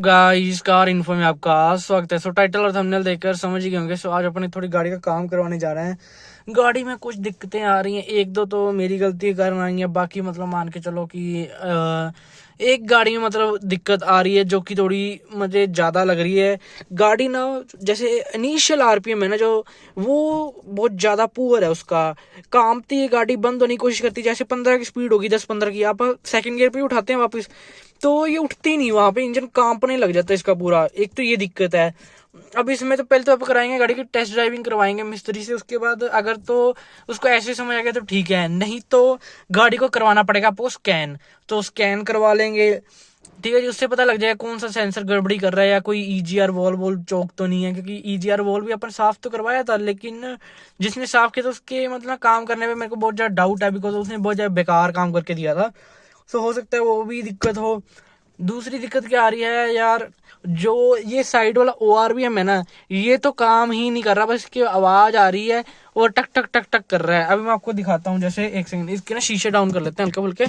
Guys, car info में आपका स्वागत है। सो टाइटल और थंबनेल देखकर समझ ही गए होंगे। सो आज अपनी थोड़ी गाड़ी का काम करवाने जा रहे हैं। गाड़ी में कुछ दिक्कतें आ रही हैं, एक दो तो मेरी गलती के कारण आई है, बाकी मतलब मान के चलो कि एक गाड़ी में मतलब दिक्कत आ रही है जो कि थोड़ी मुझे ज़्यादा लग रही है। गाड़ी ना जैसे इनिशियल आरपीएम है ना जो, वो बहुत ज़्यादा पुअर है उसका। कांपती है गाड़ी, बंद होने की कोशिश करती है। जैसे 15 की स्पीड होगी, 10-15 की, आप सेकंड गियर पे उठाते हैं वापस तो ये उठती नहीं, वहां पे इंजन कांपने लग जाता है इसका पूरा। एक तो ये दिक्कत है। अब इसमें तो पहले तो आप कराएंगे गाड़ी की टेस्ट ड्राइविंग करवाएंगे मिस्त्री से, उसके बाद अगर तो उसको ऐसे समझ आ गया तो ठीक है, नहीं तो गाड़ी को करवाना पड़ेगा आपको स्कैन। तो स्कैन करवा लेंगे, ठीक है जी। उससे पता लग जाएगा कौन सा सेंसर गड़बड़ी कर रहा है या कोई ईजीआर वॉल्व चौक तो नहीं है, क्योंकि ईजीआर वॉल्व भी अपन साफ तो करवाया था, लेकिन जिसने साफ किया तो उसके मतलब काम करने में मेरे को बहुत ज्यादा डाउट है, बिकॉज उसने बहुत ज्यादा बेकार काम करके दिया था। तो हो सकता है वो भी दिक्कत हो। दूसरी दिक्कत क्या आ रही है यार, जो ये साइड वाला ORVM है ना, ये तो काम ही नहीं कर रहा, बस इसकी आवाज आ रही है और टक टक टक टक कर रहा है। अभी मैं आपको दिखाता हूँ, जैसे एक सेकंड, इसके ना शीशे डाउन कर लेते हैं हल्के फुल्के,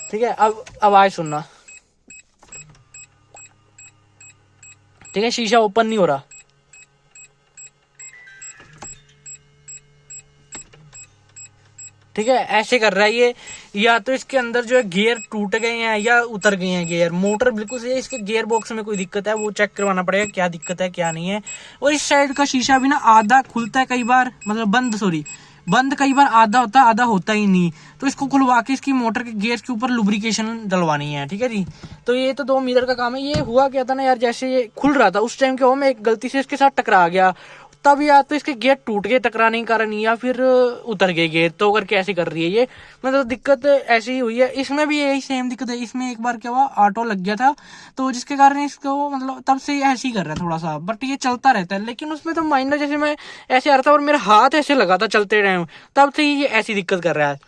ठीक है। अब आवाज सुनना, ठीक है। शीशा ओपन नहीं हो रहा, ठीक है, ऐसे कर रहा है ये। या तो इसके अंदर जो है गियर टूट गए हैं या उतर गए हैं गियर। मोटर बिल्कुल सही है, इसके गियर बॉक्स में कोई दिक्कत है, वो चेक करवाना पड़ेगा क्या दिक्कत है क्या नहीं है। और इस साइड का शीशा भी ना आधा खुलता है कई बार, मतलब बंद कई बार आधा होता है, आधा होता ही नहीं। तो इसको खुलवा के इसकी मोटर के गियर के ऊपर लुब्रिकेशन डलवानी है, ठीक है जी। तो ये तो 2 मिरर का काम है। ये हुआ क्या था ना यार, जैसे ये खुल रहा था उस टाइम क्या हुआ, मैं एक गलती से इसके साथ टकरा गया। तब या तो इसके गेट टूट गए टकराने के कारण, या फिर उतर गए गेट, तो करके ऐसी कर रही है ये। मतलब दिक्कत ऐसी ही हुई है। इसमें भी यही सेम दिक्कत है। इसमें एक बार क्या हुआ, ऑटो लग गया था, तो जिसके कारण इसको मतलब तब से ऐसे ही कर रहा है थोड़ा सा, बट ये चलता रहता है। लेकिन उसमें तो माइनर, जैसे मैं ऐसे आ रहा था और मेरा हाथ ऐसे लगा था चलते टाइम, तब से ये ऐसी दिक्कत कर रहा है।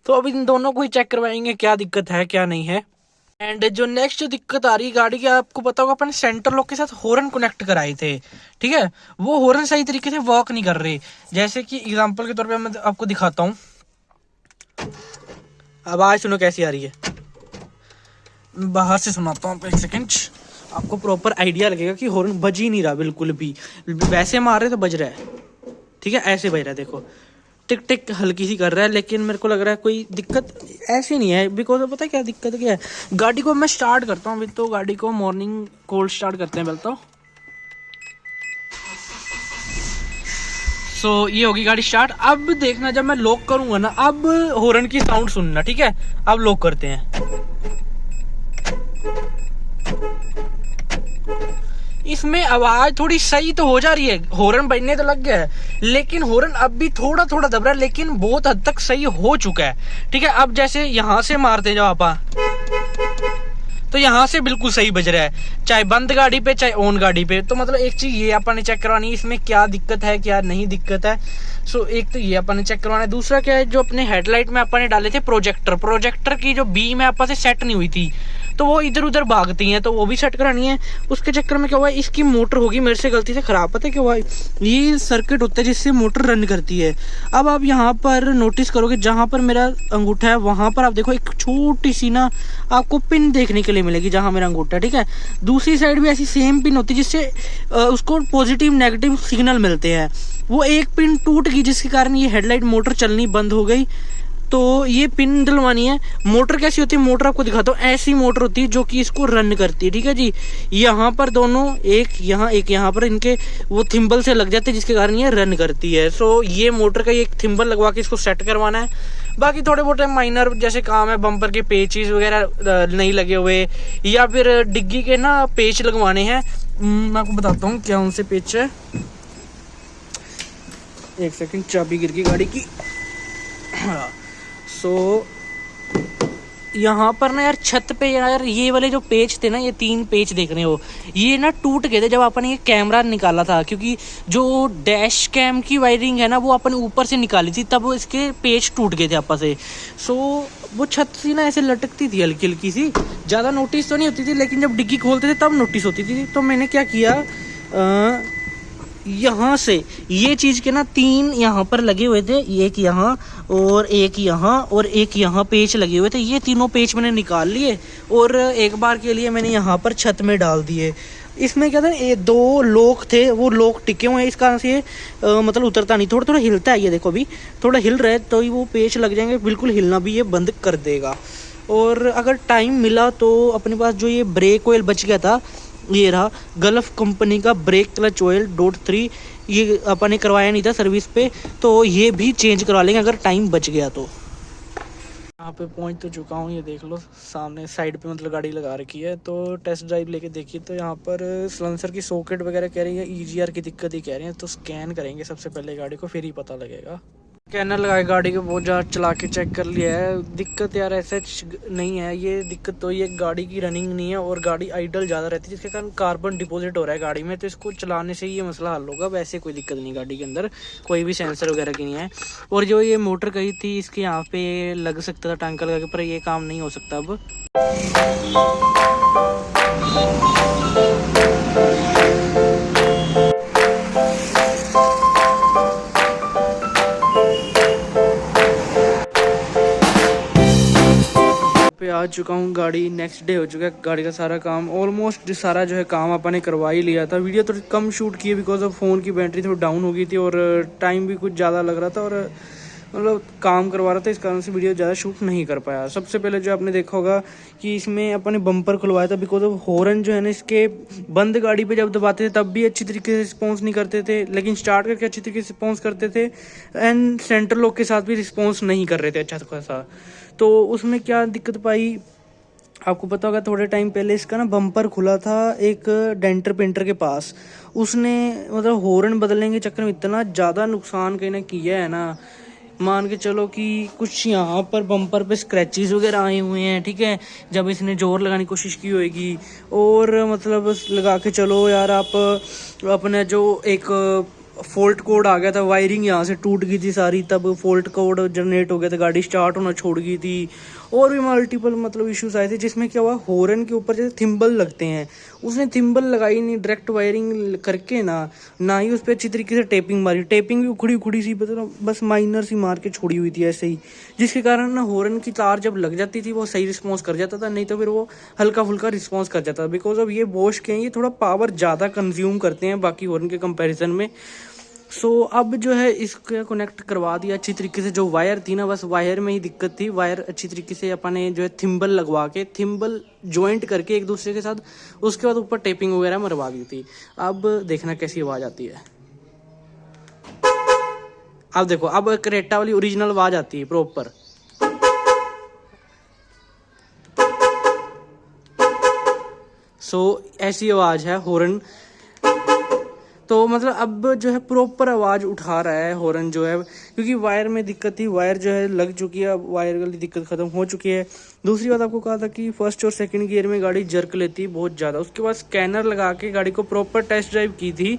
तो अब इन दोनों को ही चेक करवाएंगे क्या दिक्कत है क्या नहीं है। एंड जो नेक्स्ट जो दिक्कत आ रही है गाड़ी की, आपको पता होगा अपन सेंटर लॉक के साथ हॉर्न कनेक्ट कराए थे, ठीक है। वो हॉर्न सही तरीके से वर्क नहीं कर रहे। जैसे कि एग्जांपल के तौर पे मैं आपको दिखाता हूँ, आवाज सुनो कैसी आ रही है। बाहर से सुनाता हूँ, एक सेकेंड, आपको प्रॉपर आइडिया लगेगा कि हॉर्न बज ही नहीं रहा बिल्कुल भी। वैसे मार रहे तो बज रहा है, ठीक है, ऐसे बज रहा है। देखो टिक टिक हल्की सी कर रहा है, लेकिन मेरे को लग रहा है कोई दिक्कत ऐसी नहीं है। बिकॉज पता है क्या दिक्कत क्या है, गाड़ी को मैं स्टार्ट करता हूँ। तो गाड़ी को मॉर्निंग कोल्ड स्टार्ट करते हैं पहले तो। सो ये होगी गाड़ी स्टार्ट। अब देखना जब मैं लॉक करूंगा ना, अब हॉर्न की साउंड सुनना, ठीक है। अब लॉक करते हैं। इसमें आवाज थोड़ी सही तो हो जा रही है, हॉर्न बजने तो लग गया है, लेकिन हॉर्न अब भी थोड़ा थोड़ा दब रहा है, लेकिन बहुत हद तक सही हो चुका है, ठीक है। अब जैसे यहां से मारते हैं जब आप, तो यहाँ से बिल्कुल सही बज रहा है, चाहे बंद गाड़ी पे चाहे ऑन गाड़ी पे। तो मतलब एक चीज ये अपन ने चेक करवानी है, इसमें क्या दिक्कत है क्या नहीं दिक्कत है। सो एक तो ये अपन ने चेक करवाना है। दूसरा क्या है, जो अपने हेडलाइट में अपन ने डाले थे प्रोजेक्टर की जो बीम है अपन से सेट नहीं हुई थी, तो वो इधर उधर भागती हैं, तो वो भी सेट करानी है। उसके चक्कर में क्या हुआ, इसकी मोटर होगी मेरे से गलती से खराब। पता है क्या हुआ, ये सर्किट होता है जिससे मोटर रन करती है। अब आप यहाँ पर नोटिस करोगे, जहां पर मेरा अंगूठा है वहां पर आप देखो एक छोटी सी ना आपको पिन देखने के लिए मिलेगी, जहां मेरा अंगूठा है, ठीक है। दूसरी साइड भी ऐसी सेम पिन होती है जिससे उसको पॉजिटिव नेगेटिव सिग्नल मिलते हैं। वो एक पिन टूट गई, जिसके कारण ये हेडलाइट मोटर चलनी बंद हो गई। तो ये पिन डलवानी है। मोटर कैसी होती है, मोटर आपको दिखाता हूँ, ऐसी मोटर होती है जो कि इसको रन करती है, ठीक है जी। यहाँ पर दोनों, एक यहाँ पर इनके वो थिम्बल से लग जाते हैं, जिसके कारण ये रन करती है। सो ये मोटर का एक थिम्बल लगवा के इसको सेट करवाना है। बाकी थोड़े बहुत माइनर जैसे काम है, बम्पर के पेचेस वगैरह नहीं लगे हुए, या फिर डिग्गी के ना पेच लगवाने हैं। मैं आपको बताता हूँ क्या उनसे पेच है। एक सेकंड, चाबी गिर गई गाड़ी की। सो यहाँ पर ना यार छत पे यार ये वाले जो पेच थे ना, ये 3 पेच देख रहे हो, ये ना टूट गए थे जब अपन ये कैमरा निकाला था, क्योंकि जो डैश कैम की वायरिंग है ना वो अपन ऊपर से निकाली थी, तब इसके पेच टूट गए थे आपस से। सो वो छत सी ना ऐसे लटकती थी हल्की हल्की सी, ज़्यादा नोटिस तो नहीं होती थी, लेकिन जब डिग्गी खोलते थे तब नोटिस होती थी। तो मैंने क्या किया, यहाँ से ये चीज़ के ना 3 यहाँ पर लगे हुए थे, एक यहाँ और एक यहाँ और एक यहाँ पेच लगे हुए थे। ये तीनों पेच मैंने निकाल लिए और एक बार के लिए मैंने यहाँ पर छत में डाल दिए। इसमें क्या था, ये 2 लॉक थे, वो लॉक टिके हुए हैं, इस कारण से ये मतलब उतरता नहीं, थोड़ा थोड़ा हिलता है। ये देखो अभी थोड़ा हिल रहा है तो ही वो पेच लग जाएंगे, बिल्कुल हिलना भी ये बंद कर देगा। और अगर टाइम मिला तो अपने पास जो ये ब्रेक ऑयल बच गया था, ये रहा गल्फ कंपनी का ब्रेक क्लच ऑयल .3, ये अपन ने करवाया नहीं था सर्विस पे, तो ये भी चेंज करवा लेंगे अगर टाइम बच गया तो। यहाँ पे पहुँच तो चुका हूँ, ये देख लो सामने साइड पे मतलब गाड़ी लगा रखी है। तो टेस्ट ड्राइव लेके देखिए तो यहाँ पर सलेंसर की सॉकेट वगैरह कह रही है, EGR की दिक्कत ही कह रही है। तो स्कैन करेंगे सबसे पहले गाड़ी को, फिर ही पता लगेगा। स्कैनर लगा के गाड़ी को बहुत ज़्यादा चला के चेक कर लिया है। दिक्कत यार ऐसे नहीं है, ये दिक्कत तो ये गाड़ी की रनिंग नहीं है और गाड़ी आइडल ज़्यादा रहती है, जिसके कारण कार्बन डिपॉजिट हो रहा है गाड़ी में। तो इसको चलाने से ही ये मसला हल होगा, वैसे कोई दिक्कत नहीं गाड़ी के अंदर, कोई भी सेंसर वगैरह की नहीं है। और जो ये मोटर कही थी इसके यहाँ पे लग सकता था टंका लगा के, पर ये काम नहीं हो सकता अब। पे आ चुका हूँ, गाड़ी नेक्स्ट डे हो चुका है। गाड़ी का सारा काम ऑलमोस्ट सारा जो है काम अपन ने करवा ही लिया था। वीडियो थोड़ी कम शूट की है बिकॉज ऑफ फ़ोन की बैटरी थोड़ी डाउन हो गई थी और टाइम भी कुछ ज़्यादा लग रहा था और मतलब काम करवा रहा था, इस कारण से वीडियो ज़्यादा शूट नहीं कर पाया। सबसे पहले जो आपने देखा होगा कि इसमें अपन ने बम्पर खुलवाया था बिकॉज ऑफ हॉर्न जो है ना इसके बंद गाड़ी पे जब दबाते थे तब भी अच्छी तरीके से रिस्पॉन्स नहीं करते थे, लेकिन स्टार्ट करके अच्छी तरीके से रिस्पॉन्स करते थे एंड सेंटर लॉक के साथ भी रिस्पॉन्स नहीं कर रहे थे अच्छा खासा। तो उसमें क्या दिक्कत पाई, आपको पता होगा थोड़े टाइम पहले इसका ना बम्पर खुला था एक डेंटर पेंटर के पास, उसने मतलब हॉर्न बदलने के चक्कर में इतना ज़्यादा नुकसान कहीं ना किया है ना, मान के चलो कि कुछ यहाँ पर बम्पर पे स्क्रैचेस वगैरह आए हुए हैं, ठीक है, जब इसने जोर लगाने की कोशिश की होगी। और मतलब लगा के चलो यार आप अपने जो एक फॉल्ट कोड आ गया था, वायरिंग यहाँ से टूट गई थी सारी, तब फॉल्ट कोड जनरेट हो गया था, गाड़ी स्टार्ट होना छोड़ गई थी और भी मल्टीपल मतलब इश्यूज आए थे। जिसमें क्या हुआ, हॉर्न के ऊपर जैसे थिम्बल लगते हैं, उसने थिम्बल लगाई नहीं, डायरेक्ट वायरिंग करके ना ही उस पर अच्छी तरीके से टेपिंग मारी, टेपिंग भी उखड़ी उखड़ी सी मतलब बस माइनर सी मार के छोड़ी हुई थी ऐसे ही, जिसके कारण ना हॉर्न की तार जब लग जाती थी वो सही रिस्पॉन्स कर जाता था, नहीं तो फिर वो हल्का फुल्का रिस्पॉन्स कर जाता था। बिकॉज अब ये बोश के हैं, ये थोड़ा पावर ज़्यादा कंज्यूम करते हैं बाकी हॉर्न के कंपेरिजन में। सो अब जो है इसको कनेक्ट करवा दिया अच्छी तरीके से। जो वायर थी ना, बस वायर में ही दिक्कत थी, वायर अच्छी तरीके से अपन ने जो है थिम्बल लगवा के थिम्बल ज्वाइंट करके एक दूसरे के साथ, उसके बाद ऊपर टेपिंग वगैरह मरवा दी थी। अब देखना कैसी आवाज़ आती है। अब देखो, अब क्रेटा वाली ओरिजिनल आवाज़ आती है प्रॉपर। सो ऐसी आवाज़ है हॉर्न। तो मतलब अब जो है प्रॉपर आवाज़ उठा रहा है हॉर्न जो है, क्योंकि वायर में दिक्कत थी, वायर जो है लग चुकी है, अब वायर वाली दिक्कत ख़त्म हो चुकी है। दूसरी बात आपको कहा था कि फर्स्ट और सेकंड गियर में गाड़ी जर्क लेती है बहुत ज़्यादा। उसके बाद स्कैनर लगा के गाड़ी को प्रॉपर टेस्ट ड्राइव की थी,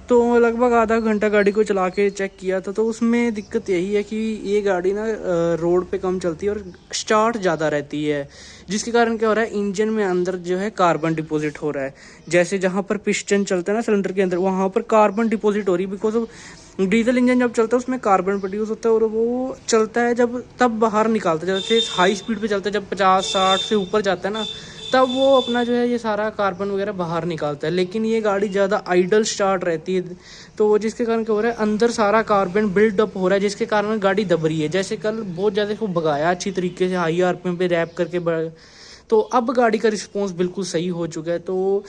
तो लगभग आधा घंटा गाड़ी को चला के चेक किया था। तो उसमें दिक्कत यही है कि ये गाड़ी ना रोड पे कम चलती है और स्टार्ट ज़्यादा रहती है, जिसके कारण क्या हो रहा है, इंजन में अंदर जो है कार्बन डिपॉजिट हो रहा है। जैसे जहाँ पर पिस्टन चलता है ना सिलेंडर के अंदर, वहाँ पर कार्बन डिपॉजिट हो रही है। बिकॉज ऑफ डीजल इंजन जब चलता है उसमें कार्बन प्रोड्यूस होता है और वो चलता है जब तब बाहर निकालता है। जैसे हाई स्पीड पे चलता है, जब 50-60 से ऊपर जाता है ना, तब वो अपना जो है ये सारा कार्बन वगैरह बाहर निकालता है। लेकिन ये गाड़ी ज़्यादा आइडल स्टार्ट रहती है, तो जिसके कारण क्या हो रहा है, अंदर सारा कार्बन बिल्डअप हो रहा है, जिसके कारण गाड़ी दब रही है। जैसे कल बहुत ज़्यादा इसको भगाया अच्छी तरीके से हाई आरपीएम पे रैप करके, तो अब गाड़ी का रिस्पॉन्स बिल्कुल सही हो चुका है। तो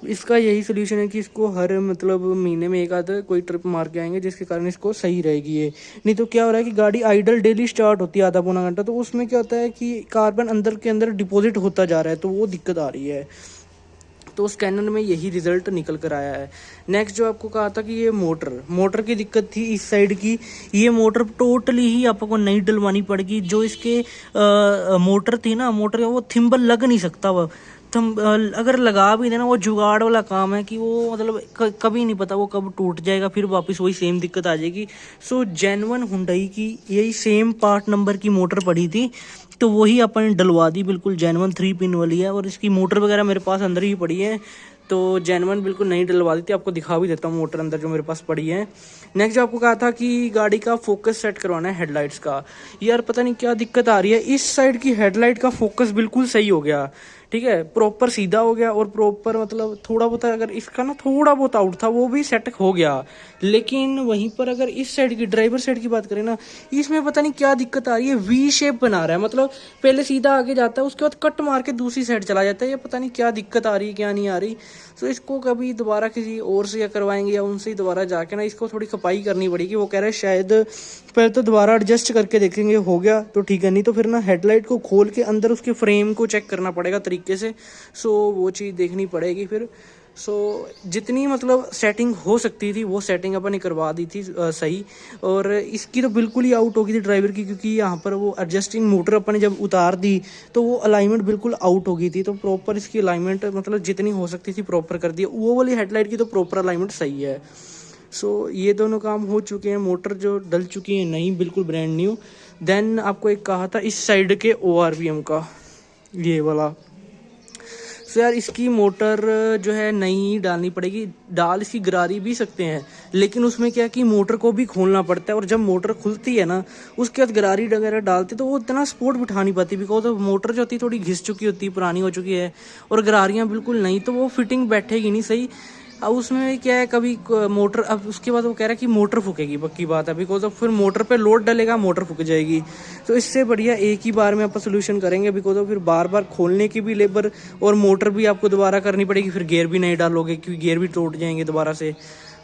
इसका यही सोल्यूशन है कि इसको हर मतलब महीने में एक आधा कोई ट्रिप मार के आएंगे, जिसके कारण इसको सही रहेगी ये। नहीं तो क्या हो रहा है कि गाड़ी आइडल डेली स्टार्ट होती है आधा पौना घंटा, तो उसमें क्या होता है कि कार्बन अंदर के अंदर डिपॉजिट होता जा रहा है, तो वो दिक्कत आ रही है। तो स्कैनर में यही रिजल्ट निकल कर आया है। नेक्स्ट जो आपको कहा था कि ये मोटर की दिक्कत थी इस साइड की, ये मोटर टोटली ही आपको नई डलवानी पड़ेगी। जो इसके मोटर थी ना, मोटर वो थिम्बल लग नहीं सकता, वो अगर लगा भी देना, वो जुगाड़ वाला काम है कि वो मतलब कभी नहीं पता वो कब टूट जाएगा, फिर वापस वही सेम दिक्कत आ जाएगी। सो जेन्युइन हुंडई की यही सेम पार्ट नंबर की मोटर पड़ी थी, तो वही अपन डलवा दी, बिल्कुल जेन्युइन 3 पिन वाली है। और इसकी मोटर वगैरह मेरे पास अंदर ही पड़ी है, तो जेन्युइन बिल्कुल नहीं डलवा दी थी। आपको दिखा भी देता हूँ मोटर अंदर जो मेरे पास पड़ी है। नेक्स्ट जो आपको कहा था कि गाड़ी का फोकस सेट करवाना है हेडलाइट्स का, यार पता नहीं क्या दिक्कत आ रही है। इस साइड की हेडलाइट का फोकस बिल्कुल सही हो गया, ठीक है, प्रॉपर सीधा हो गया और प्रॉपर मतलब थोड़ा बहुत अगर इसका ना थोड़ा बहुत आउट था वो भी सेट हो गया। लेकिन वहीं पर अगर इस साइड की ड्राइवर साइड की बात करें ना, इसमें पता नहीं क्या दिक्कत आ रही है, वी शेप बना रहा है, मतलब पहले सीधा आगे जाता है उसके बाद कट मार के दूसरी साइड चला जाता है। ये पता नहीं क्या दिक्कत आ रही है क्या नहीं आ रही। तो इसको कभी दोबारा किसी और से या करवाएंगे या उनसे ही दोबारा जाके ना इसको थोड़ी खपाई करनी पड़ेगी। वो कह रहे हैं शायद पहले तो दोबारा एडजस्ट करके देखेंगे, हो गया तो ठीक है, नहीं तो फिर ना हेडलाइट को खोल के अंदर उसके फ्रेम को चेक करना पड़ेगा तरीके से। सो वो चीज़ देखनी पड़ेगी फिर। सो जितनी मतलब सेटिंग हो सकती थी वो सेटिंग अपन ने करवा दी थी सही। और इसकी तो बिल्कुल ही आउट हो गई थी ड्राइवर की, क्योंकि यहाँ पर वो एडजस्टिंग मोटर अपन ने जब उतार दी तो वो अलाइनमेंट बिल्कुल आउट हो गई थी। तो प्रॉपर इसकी अलाइनमेंट मतलब जितनी हो सकती थी प्रॉपर कर दी। वो वाली हेडलाइट की तो प्रॉपर अलाइनमेंट सही है। सो ये दोनों काम हो चुके हैं। मोटर जो डल चुकी है नई बिल्कुल ब्रांड न्यू। देन आपको एक कहा था इस साइड के ORVM का, ये वाला। तो यार इसकी मोटर जो है नई डालनी पड़ेगी। डाल इसकी गरारी भी सकते हैं, लेकिन उसमें क्या कि मोटर को भी खोलना पड़ता है। और जब मोटर खुलती है ना उसके बाद गरारी वगैरह डालते तो वो इतना सपोर्ट बिठा नहीं पाती, बिकॉज मोटर जो होती है थोड़ी घिस चुकी होती है, पुरानी हो चुकी है, और गरारियाँ बिल्कुल नहीं, तो वो फिटिंग बैठेगी नहीं सही। अब उसमें क्या है कभी मोटर, अब उसके बाद वो कह रहा है कि मोटर फूकेगी, पक्की बात है, बिकॉज अब फिर मोटर पे लोड डलेगा, मोटर फूक जाएगी। तो इससे बढ़िया एक ही बार में आप सोल्यूशन करेंगे, बिकॉज अब फिर बार बार खोलने की भी लेबर और मोटर भी आपको दोबारा करनी पड़ेगी। फिर गियर भी नहीं डालोगे क्योंकि गियर भी टूट जाएंगे दोबारा से।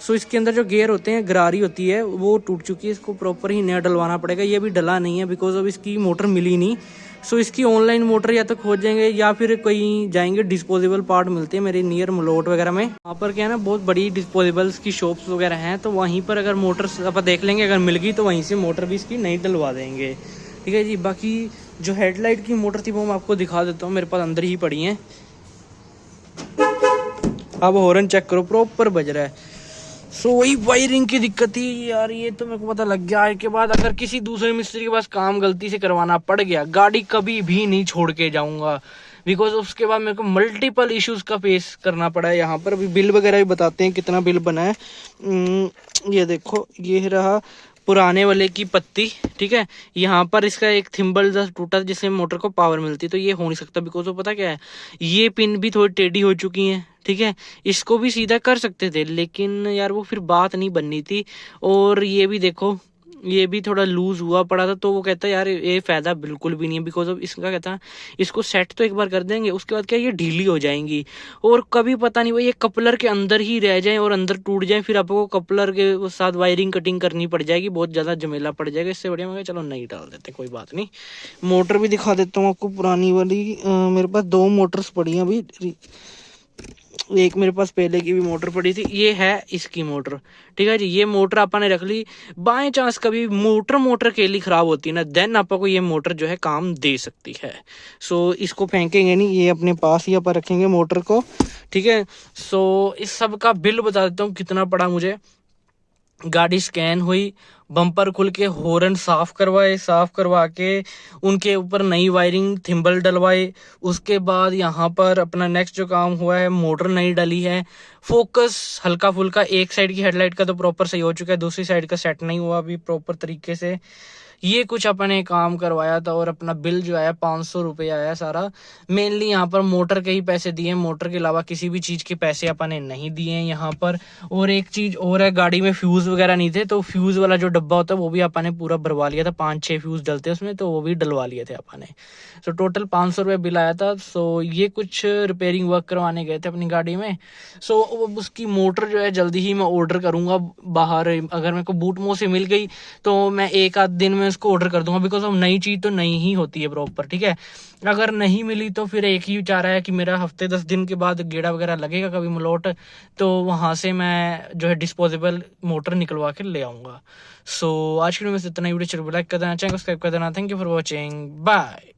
सो इसके अंदर जो गियर होते हैं, गरारी होती है, वो टूट चुकी है, इसको प्रॉपर ही नया डलवाना पड़ेगा। ये भी डला नहीं है बिकॉज अब इसकी मोटर मिली नहीं। सो इसकी ऑनलाइन मोटर या तो खोज जाएंगे या फिर कहीं जाएंगे, डिस्पोजेबल पार्ट मिलते हैं मेरे नियर मलोट वगैरह में। वहाँ पर क्या है ना बहुत बड़ी डिस्पोजेबल्स की शॉप्स वगैरह हैं, तो वहीं पर अगर मोटर अपन देख लेंगे, अगर मिल गई तो वहीं से मोटर भी इसकी नई डलवा देंगे, ठीक है जी। बाकी जो हेडलाइट की मोटर थी वो मैं आपको दिखा देता हूँ, मेरे पास अंदर ही पड़ी हैं। अब हॉर्न चेक करो, प्रॉपर बज रहा है। सो वही वायरिंग की दिक्कत थी यार, ये तो मेरे को पता लग गया। के बाद अगर किसी दूसरे मिस्त्री के पास काम गलती से करवाना पड़ गया, गाड़ी कभी भी नहीं छोड़ के जाऊंगा, बिकॉज उसके बाद मेरे को मल्टीपल इश्यूज का फेस करना पड़ा है। यहाँ पर अभी बिल वगैरह भी बताते हैं कितना बिल बना है। ये देखो, ये रहा पुराने वाले की पत्ती, ठीक है। यहाँ पर इसका एक थिम्बल जस्ट टूटा जिससे मोटर को पावर मिलती, तो ये हो नहीं सकता बिकॉज वो पता क्या है, ये पिन भी थोड़ी टेढ़ी हो चुकी है, ठीक है। इसको भी सीधा कर सकते थे लेकिन यार वो फिर बात नहीं बननी थी। और ये भी देखो, ये भी थोड़ा लूज हुआ पड़ा था, तो वो कहता है यार ये फायदा बिल्कुल भी नहीं है, बिकॉज अब इसका कहता है इसको सेट तो एक बार कर देंगे, उसके बाद क्या ये ढीली हो जाएंगी और कभी पता नहीं वो ये कपलर के अंदर ही रह जाए और अंदर टूट जाए, फिर आपको कपलर के साथ वायरिंग कटिंग करनी पड़ जाएगी, बहुत ज़्यादा झमेला पड़ जाएगा। इससे बढ़िया मैं चलो नहीं डाल देते, कोई बात नहीं। मोटर भी दिखा देता हूँ आपको पुरानी वाली। मेरे पास 2 मोटर्स पड़ी हैं अभी, एक मेरे पास पहले की भी मोटर पड़ी थी, ये है इसकी मोटर, ठीक है जी। ये मोटर अपन ने रख ली, बाय चांस कभी मोटर के लिए खराब होती है ना, देन आपको ये मोटर जो है काम दे सकती है। सो इसको फेंकेंगे नहीं, ये अपने पास ही अपन रखेंगे मोटर को, ठीक है। सो इस सब का बिल बता देता हूँ कितना पड़ा मुझे। गाड़ी स्कैन हुई, बम्पर खुल के, हॉर्न साफ करवाए, साफ करवा के उनके ऊपर नई वायरिंग थिम्बल डलवाए। उसके बाद यहाँ पर अपना नेक्स्ट जो काम हुआ है, मोटर नई डली है, फोकस हल्का फुल्का, एक साइड की हेडलाइट का तो प्रॉपर सही हो चुका है, दूसरी साइड का सेट नहीं हुआ अभी प्रॉपर तरीके से। ये कुछ अपने काम करवाया था और अपना बिल जो आया 500 रुपये आया सारा। मेनली यहाँ पर मोटर के ही पैसे दिए, मोटर के अलावा किसी भी चीज़ के पैसे अपने नहीं दिए हैं यहाँ पर। और एक चीज़ और है, गाड़ी में फ्यूज़ वगैरह नहीं थे, तो फ्यूज़ वाला जो डब्बा होता है वो भी अपने पूरा भरवा लिया था, 5-6 फ्यूज़ डलते उसमें, तो वो भी डलवा लिए थे अपने। सो टोटल 500 रुपये बिल आया था। सो ये कुछ रिपेयरिंग वर्क करवाने गए थे अपनी गाड़ी में। सो उसकी मोटर जो है जल्दी ही मैं ऑर्डर करूँगा बाहर, अगर मेरे को बूटमो से मिल गई तो मैं 1 आध दिन में इसको ऑर्डर कर दूंगा, बिकॉज अब नई चीज़ तो नई ही होती है प्रॉपर, ठीक है। अगर नहीं मिली तो फिर एक ही चारा है कि मेरा हफ्ते 10 दिन के बाद गेड़ा वगैरह लगेगा कभी मलोट, तो वहाँ से मैं जो है डिस्पोजेबल मोटर निकलवा के ले आऊँगा। सो आज की वीडियो में इतना ही। वीडियो चलो लाइक कर देना, चैनल सब्सक्राइब कर देना। Thank you for watching, bye.